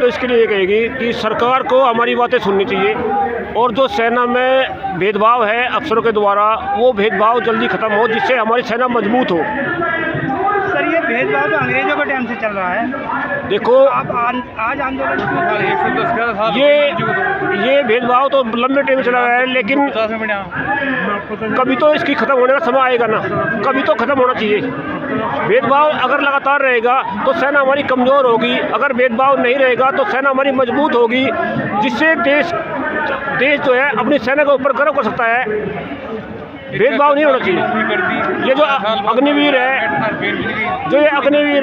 तो इसके लिए कहेगी कि सरकार को हमारी बातें सुननी चाहिए और जो सेना में भेदभाव है अफसरों के द्वारा वो भेदभाव जल्दी ख़त्म हो, जिससे हमारी सेना मजबूत हो। सर ये भेदभाव तो अंग्रेजों के टाइम से चल रहा है, देखो आप आज आंदोलन ये भेदभाव तो लंबे टाइम चला रहा है, लेकिन कभी तो इसकी ख़त्म होने का समय आएगा ना, कभी तो ख़त्म होना चाहिए। भेदभाव अगर लगातार रहेगा तो सेना हमारी कमज़ोर होगी, अगर भेदभाव नहीं रहेगा तो सेना हमारी मजबूत होगी, जिससे देश जो है अपनी सेना के ऊपर गर्व कर सकता है। भेदभाव नहीं होना चाहिए। ये जो अग्निवीर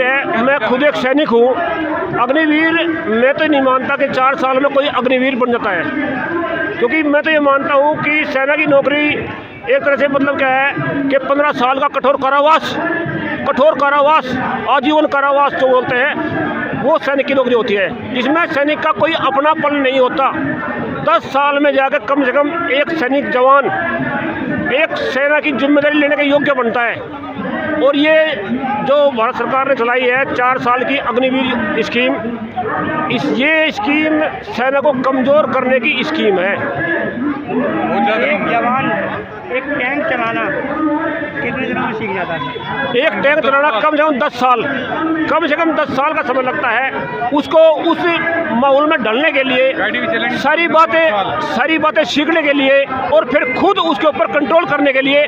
है, मैं खुद एक सैनिक हूँ। अग्निवीर मैं तो नहीं मानता कि 4 साल में कोई अग्निवीर बन जाता है, क्योंकि मैं तो ये मानता हूँ कि सेना की नौकरी एक तरह से मतलब क्या है कि 15 साल का कठोर कारावास, आजीवन कारावास जो बोलते हैं, वो सैनिक की नौकरी होती है, जिसमें सैनिक का कोई अपनापन नहीं होता। 10 साल में जाकर कम से कम एक सैनिक जवान एक सेना की जिम्मेदारी लेने के योग्य बनता है। और ये जो भारत सरकार ने चलाई है 4 साल की अग्निवीर स्कीम, ये स्कीम सेना को कमज़ोर करने की स्कीम है। एक जवान एक टैंक चलाना कितने दिनों में सीख जाता है? एक टैंक चलाना कम से कम 10 साल का समय लगता है उसको उस माहौल में ढलने के लिए, सारी बातें सीखने के लिए और फिर खुद उसके ऊपर कंट्रोल करने के लिए।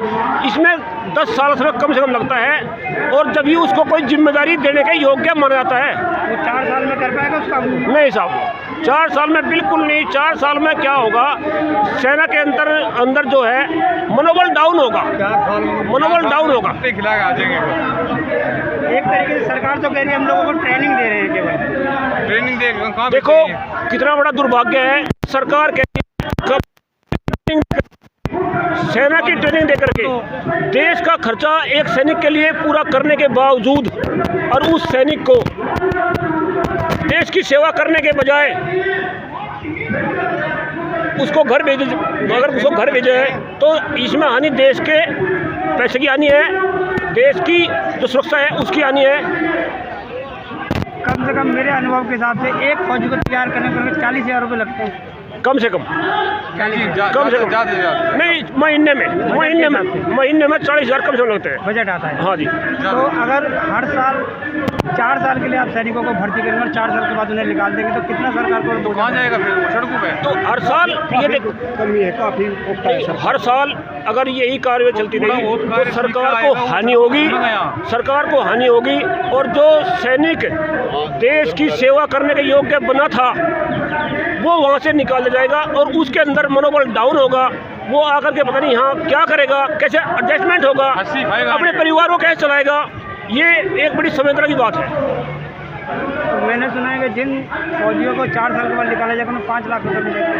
इसमें 10 साल समय कम से कम लगता है, और जब ही उसको कोई जिम्मेदारी देने के योग्य माना जाता है। वो 4 साल में कर पाएगा उस काम को? नहीं साहब, 4 साल में बिल्कुल नहीं। 4 साल में क्या होगा, सेना के अंदर जो है मनोबल डाउन होगा। एक तरीके से सरकार तो कह रही है हम लोगों को ट्रेनिंग दे रहे हैं, केवल ट्रेनिंग दे। देखो कितना बड़ा दुर्भाग्य है, सरकार कह सेना की ट्रेनिंग देकर के देश का खर्चा एक सैनिक के लिए पूरा करने के बावजूद, और उस सैनिक को देश की सेवा करने के बजाय उसको घर भेज, अगर उसको घर भेजे तो इसमें हानि देश के पैसे की हानि है, देश की जो सुरक्षा है उसकी हानि है। कम से कम मेरे अनुभव के हिसाब से एक फौजी को तैयार करने में 40,000 रुपये लगते हैं। कम से कम नहीं, महीने में 40,000 कम से कम लगते हैं बजट आता है। हाँ जी। तो अगर हर साल 4 साल के लिए आप सैनिकों को भर्ती करेंगे और 4 साल के बाद उन्हें निकाल देंगे तो कितना सरकार को कहाँ जाएगा फिर सड़कों पे? तो हर साल ये कमी है, काफ़ी हर साल अगर यही कार्य चलती रही तो सरकार को हानि होगी, और जो सैनिक देश की सेवा करने के योग्य बना था वो वहाँ से निकाल दिया जाएगा, और उसके अंदर मनोबल डाउन होगा। वो आकर के पता नहीं यहाँ क्या करेगा, कैसे एडजस्टमेंट होगा, अपने परिवार को कैसे चलाएगा। ये एक बड़ी संवेदना की बात है। तो मैंने सुना है कि जिन फौजियों को 4 साल के बाद निकाला जाएगा उन्हें 5 लाख रुपये मिलेंगे।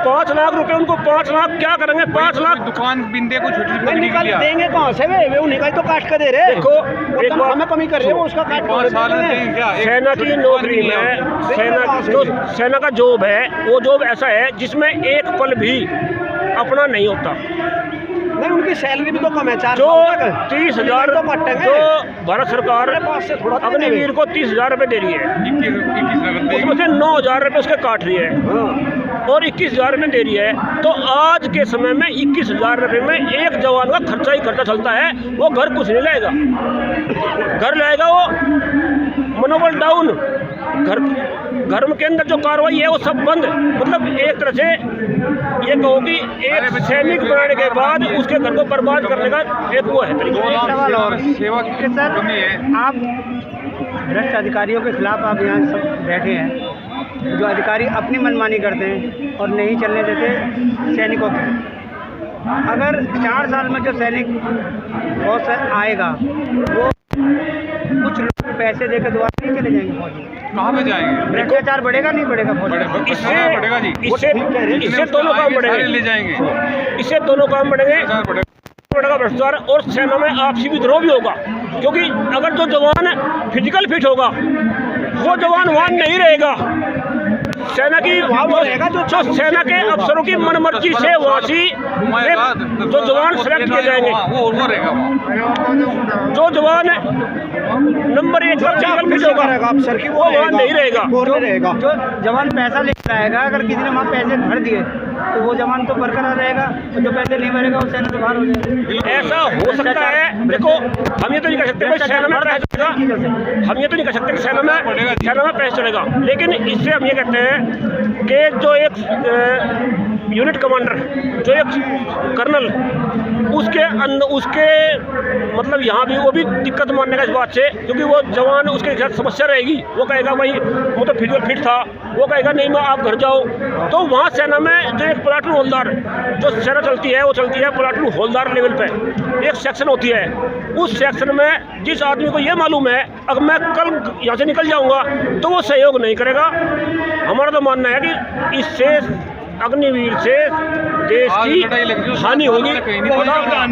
5 लाख रुपए उनको 5 लाख क्या करेंगे? 5 लाख दुकान बिंदे को छोटी निकाल देंगे कहाँ से? वे उन्हीं का तो काट कर दे रहे। देखो एक बात हमें कमी कर रहे हैं, वो उसका काट 5 साल में देंगे क्या? सेना की नौकरी में सेना का जॉब है, वो जॉब ऐसा है जिसमें एक पल भी अपना नहीं होता। नहीं, उनकी सैलरी भी तो कम है। जो 30,000 जो भारत सरकार अग्निवीर को 30,000 रुपये दे रही है, उसमें से 9,000 रुपये उसके काट रही है और 21,000 रुपये दे रही है। तो आज के समय में 21,000 रुपये में एक जवान का खर्चा ही खर्चा चलता है। वो घर कुछ नहीं लाएगा, घर लाएगा वो मनोबल डाउन। घर के अंदर जो कार्रवाई है वो सब बंद। मतलब एक तरह से ये कहो कि एक सैनिक बनाने के बाद उसके घर को बर्बाद करने का एक वो है तरीका। सवाल और सेवा की कमी है। आप भ्रष्ट अधिकारियों के खिलाफ आप यहाँ सब बैठे हैं, जो अधिकारी अपनी मनमानी करते हैं और नहीं चलने देते सैनिकों को। अगर 4 साल में जो सैनिक बहुत आएगा वो कुछ लोग पैसे देकर दोबारा नहीं चले जाएंगे फौजी, कहाँ पे जाएंगे? भ्रष्टाचार बढ़ेगा नहीं बढ़ेगा फौजी? इससे दोनों काम बढ़ेंगे, ले जाएंगे, इससे दोनों काम बढ़ेंगे, बढ़ेगा भ्रष्टाचार और सेना में आपसी विद्रोह भी होगा। क्योंकि अगर जो जवान फिजिकल फिट होगा वो जवान वहाँ नहीं रहेगा। सेना की जो सेना के अफसरों की मनमर्जी से वासी जो जवान सेलेक्ट किए जाएंगे, जो जवान नंबर 1 पर फिजिकल फिट नहीं रहेगा अफसर की, वो वहाँ नहीं रहेगा। जो जवान पैसा लेकर आएगा, अगर किसी ने वहाँ पैसे भर दिए तो वो जवान तो बरकरार रहेगा, और जो पैसे नहीं भरेगा वो सेना से बाहर हो जाएगा। ऐसा हो सकता है। देखो, हम ये तो नहीं कह सकते भाई सेना में पैसा चलेगा, हम ये तो नहीं कह सकते कि सेना में पैसा चलेगा, लेकिन इससे हम ये कहते हैं कि जो एक यूनिट कमांडर, जो एक कर्नल, उसके मतलब यहाँ भी वो भी दिक्कत मानने का इस बात से, क्योंकि वो जवान उसके साथ समस्या रहेगी। वो कहेगा भाई वो तो फिजिकल फिट था, वो कहेगा नहीं मैं आप घर जाओ। तो वहाँ सेना में जो एक प्लाटून होल्डार, जो सेना चलती है वो चलती है प्लाटून होल्डार लेवल पे, एक सेक्शन होती है। उस सेक्शन में जिस आदमी को ये मालूम है अगर मैं कल यहाँ से निकल जाऊँगा तो वो सहयोग नहीं करेगा। हमारा तो मानना है कि इससे अग्निवीर से देश की हानि होगी,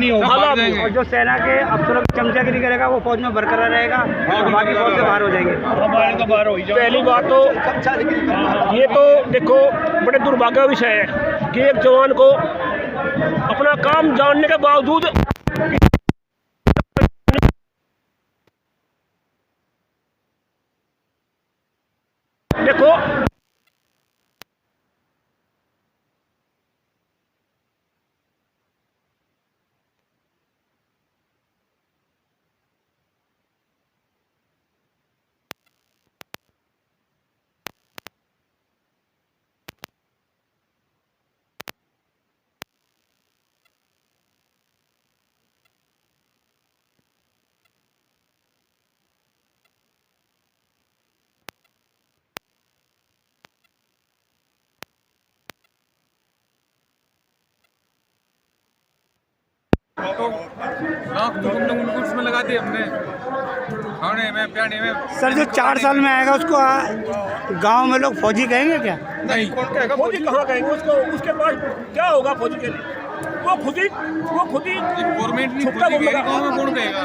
और जो सेना के अफसरों की चमचागिरी करेगा वो फौज में बरकरार रहेगा, और बाकी फौज से बाहर हो जाएंगे। पहली बात तो ये तो देखो बड़े दुर्भाग्य का विषय है कि एक जवान को अपना काम जानने के बावजूद देखो तो उसमें लगा दी हमने खाने में प्याने में। सर जो 4 साल में आएगा उसको गांव में लोग फौजी कहेंगे क्या? नहीं, फौजी कहाँ कहेंगे उसको? उसके पास क्या होगा फौजी के लिए? वो खुद ही गवर्नमेंट नहीं छुट्टा फौजी बोलेगा। कौन कौन कहेगा?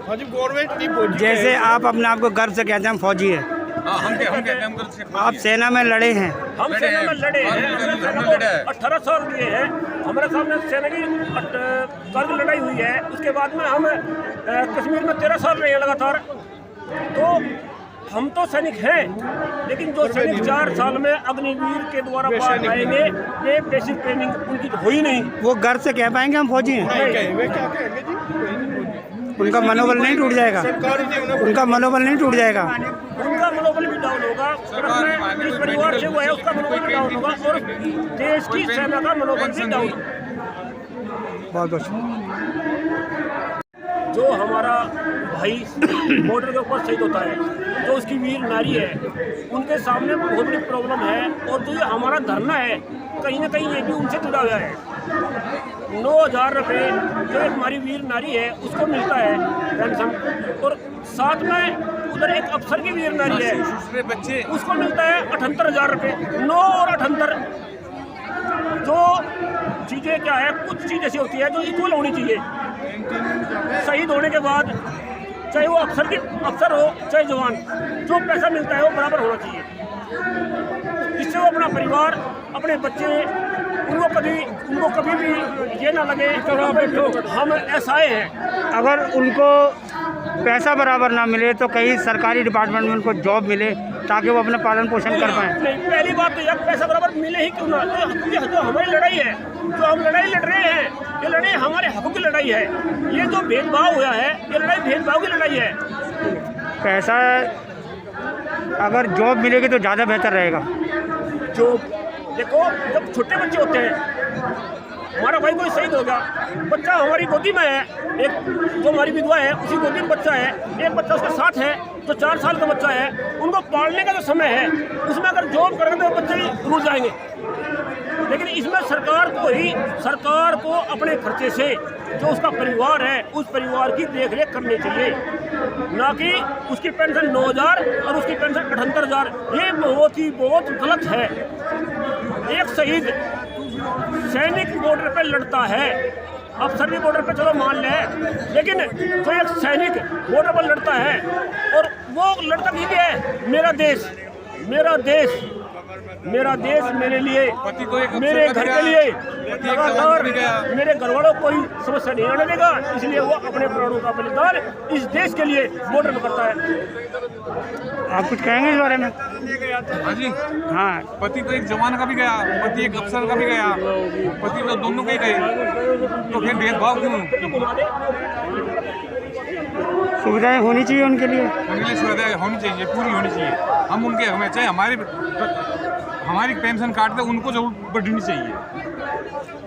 गवर्नमेंट नहीं फौजी। जैसे आप अपने आप को गर्व से कहते हैं हम फौजी है, हाँ, हम कहते हैं हम गर्व से आप सेना में लड़े हैं, हम सेना में लड़े हैं, हमने सेना को 18 साल दिए हैं, हमारे सामने सेना की कारगिल लड़ाई हुई है। उसके बाद में हम कश्मीर में 13 साल रहे हैं लगातार। तो हम तो सैनिक हैं, लेकिन जो सैनिक 4 साल में अग्निवीर के द्वारा पार आएंगे, ये बेसिक ट्रेनिंग उनकी हो ही नहीं। वो गर्व से कह पाएंगे हम फौजी हैं? उनका मनोबल नहीं टूट जाएगा, उनका मनोबल नहीं टूट जाएगा। उनका मनोबल भी डाउन होगा, जिस परिवार से हुआ है उसका मनोबल भी डाउन होगा, और देश की सेना का मनोबल भी डाउन होगा। बहुत अच्छा। जो हमारा भाई बॉर्डर के ऊपर शहीद होता है, जो उसकी वीर नारी है, उनके सामने बहुत बड़ी प्रॉब्लम है। और जो ये हमारा धरना है, कहीं ना कहीं ये भी उनसे जुड़ा हुआ है। 9,000 रुपये जो एक हमारी वीर नारी है उसको मिलता है पेंशन, और साथ में उधर एक अफसर की वीर नारी है दूसरे बच्चे उसको मिलता है 78,000 रुपये। 9 और 78 जो चीज़ें क्या है, कुछ चीज़ ऐसी होती है जो इक्वल होनी चाहिए। शहीद होने के बाद चाहे वो अफसर हो चाहे जवान, जो पैसा मिलता है वो बराबर होना चाहिए। इससे वो अपना परिवार, अपने बच्चे, उनको कभी भी ये ना लगे हम एसआई हैं। अगर उनको पैसा बराबर ना मिले तो कहीं सरकारी डिपार्टमेंट में उनको जॉब मिले ताकि वो अपना पालन पोषण कर पाएँ। नहीं, पहली बात तो यार पैसा बराबर मिले ही क्यों ना। जो हमारी लड़ाई है, जो हम लड़ाई लड़ रहे हैं, ये लड़ाई हमारे हकों की लड़ाई है। ये जो भेदभाव हुआ है, ये लड़ाई भेदभाव की लड़ाई है। पैसा अगर जॉब मिलेगी तो ज़्यादा बेहतर रहेगा। जो देखो, जब छोटे बच्चे होते हैं, हमारा भाई कोई शहीद हो गया, बच्चा हमारी गोदी में है, एक जो हमारी विधवा है उसी गोदी में बच्चा है, एक बच्चा उसके साथ है जो 4 साल का बच्चा है, उनको पालने का जो समय है उसमें अगर जॉब करेंगे तो बच्चे रुक जाएंगे। लेकिन इसमें सरकार को अपने खर्चे से जो उसका परिवार है उस परिवार की देखरेख करनी चाहिए, ना कि उसकी पेंशन 9,000 और उसकी पेंशन 78,000। ये बहुत गलत है। एक शहीद सैनिक बॉर्डर पे लड़ता है, अफसर भी बॉर्डर पे चलो मान ले, लेकिन जो एक सैनिक बॉर्डर पर लड़ता है और वो लड़ता नहीं है मेरा देश मेरा देश मेरे लिए, पति को एक मेरे अवसर घर का के दिया, लिए पति एक लगातार जवान भी गया। मेरे घर वालों को कोई समस्या नहीं आने देगा, इसलिए वो अपने प्राणों का बलिदान इस देश के लिए बॉर्डर में करता है। आप कुछ कहेंगे इस बारे में? हाँ जी, हाँ, पति तो एक जवान का भी गया, पति एक अफसर का भी गया, पति तो दोनों के ही गए, तो फिर भेदभाव क्यों? सुविधाएं होनी चाहिए उनके लिए। उनके लिए सुविधाएं होनी चाहिए, पूरी होनी चाहिए। हम उनके हमें चाहे हमारी पेंशन कार्ड दे, उनको जरूर बढ़नी चाहिए।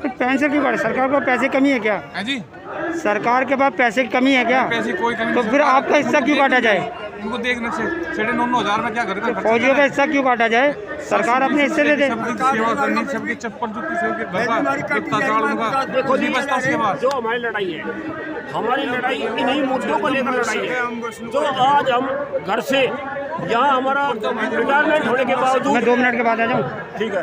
तो पेंशन क्यों काटे? सरकार को पैसे कमी है क्या? है जी, सरकार के पास पैसे की कमी है क्या? पैसे कोई कमी तो नहीं। फिर आपका हिस्सा क्यों काटा जाए? उनको देखने से 9,500 में क्या खरीदा? फौजियों का हिस्सा क्यों काटा जाए? सरकार अपने हिस्से दे दे। सबकी सेवा करनी, सबकी चप्पल जूती, सबके घर का इतना चाल उनका देखो जी, बचता उसके बाद। जो हमारी लड़ाई है, हमारी लड़ाई इन्हीं मुद्दों को लेकर लड़ाई है। जो आज हम घर से यहाँ हमारा रिटायरमेंट होने के बावजूद, मैं 2 मिनट के बाद आ जाऊँ। ठीक है।